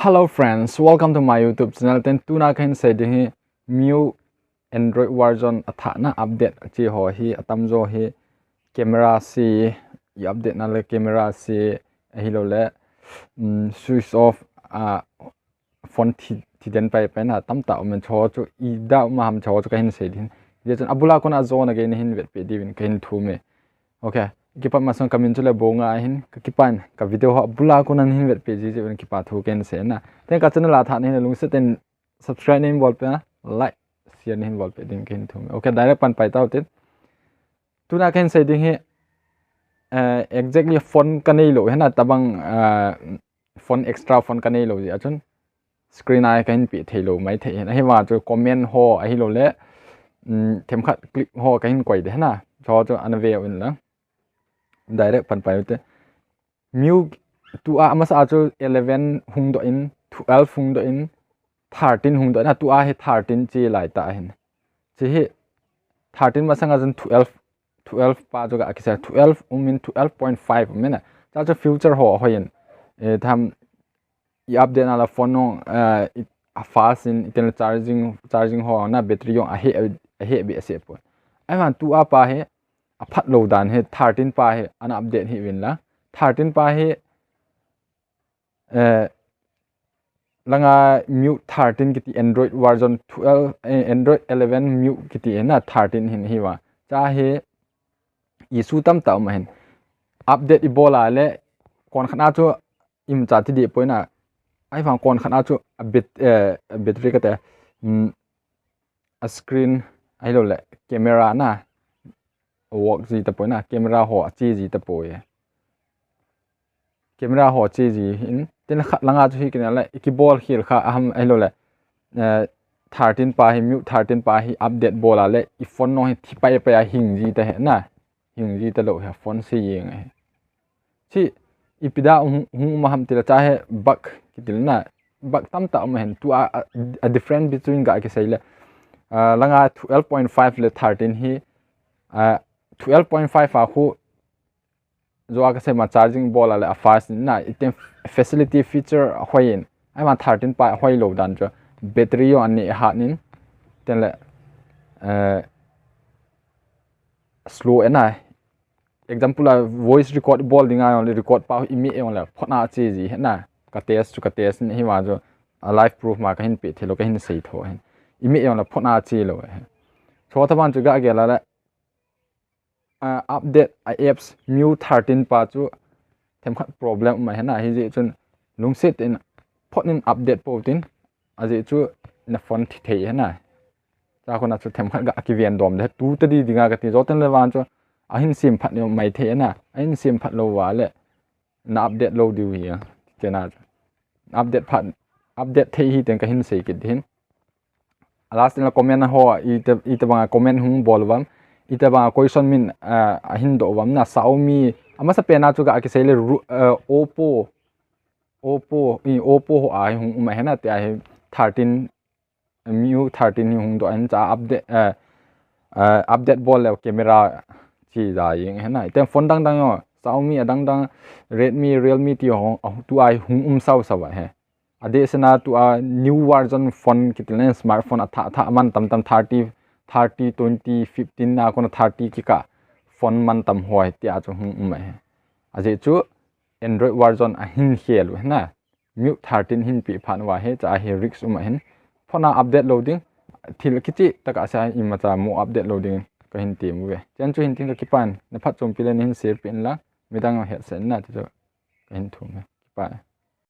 Hello friends, welcome to my YouTube channel. Ten tuna kain say the new Android version athana update chi ho hi atamzo hi camera si update na le camera si hi lo le switch off phone thi den pai na tam ta men cho chu I da ma ham cho chu kain say din je chan abula kona zone again hin vet pe divin kain thu me okay kipa masang kamin chule bonga hin kipan ka video ha bula ko nan hin vet page je ben kipa thu ken se na ten ka channel la tha ne lung se ten subscribe nin bol pe like share nin bol pe din ken thu okay direct pan pai taw tin tuna ken se ding he exactly phone kanei lo hena tabang phone extra phone kanei lo ji achun screen ai kan pi thelo mai the he wa chu comment ho a hi lo le them khat click ho kan koi de na cho cho anave win la direct pan pai te mu tu a mas a chu 11 hung do in 12 hung do in 13 hung do na tu a he 13 chi lai ta hin chi he 13 ma sanga jan 12 pa jo ga kisa 12 min 12.5 mena cha cha future ho hoin e tham I update na la phone no fast in internal charging ho na battery yong a he be se po ai man tu a pa he a phat lo dan he 13 pa he an update hi win la 13 pa he langa mu 13 kiti Android version 12 Android 11 mu kiti na 13 hin hi wa cha he isu tam ta ma hen update ibola le kon khana chu im cha ti de poina ai phang kon khana chu a bit battery ka te a screen ai lo le camera na work gì tập na camera ho chi gì tập ye camera ho chi gì hin tin khat langa chu hi kina la ikibol khil kha aham elo le 13 pa hi mu 13 pa hi update bola le I phone no hi thipai pa hing ji ta he na hing ji ta lo ha phone se yeng he chi ipida ma ham tila cha he bug kitil na bug tam ta ma hen tu a different between ga ke sai le langa 12.5 le 13 hi 12.5 a khu zo ka se ma charging bola le fast na item facility feature hoin ai ma 13 pa hoi lo dan jo battery yo ani ha nin ten le slow ena example la voice record bol dinga only record pa imi e on la phona chi ji na ka test ni hi wa jo live proof ma ka hin pe thelo ka hin sei tho hin imi e on la phona chi lo so ta ban chu ga ge la update apps mu 13 pa chu them khat problem ma hena hi ji chun lung set in phonin update po tin a ji chu na phone thi thei hena cha khona chu them khat ga ki vian dom de tu ta di dinga ka ti joten le wan chu a hin sim phat ne mai the na a hin sim phat lo wa le na update lo diu hi ke na update phat update thei hi ten ka hin sei ki din last in la comment ho I te bang comment hung bol wam ita ba question min a hin do wam na Xiaomi ama sa pena chu ga ki sele Oppo ho ai hung ma hena te ai 13 mu 13 ni hung do an cha update bol le camera chi da yeng hena te phone dang yo Xiaomi dang Redmi Realme ti ho tu ai hung sau wa he ade sena tu a new version phone kitlen smartphone atha man tam 30 20 15 na kono 30 ki ka phone man tam hoi tia chu hung mai aje chu Android version a hin hel na mu 13 hin pi phan wa he cha he risk hin phone update loading thil kichi taka sa ima cha mo update loading ka hin ti mu ve chen chu hin ting ka kipan na phat chom pilen hin share pin la midang he sen na chu ka hin thu me kipa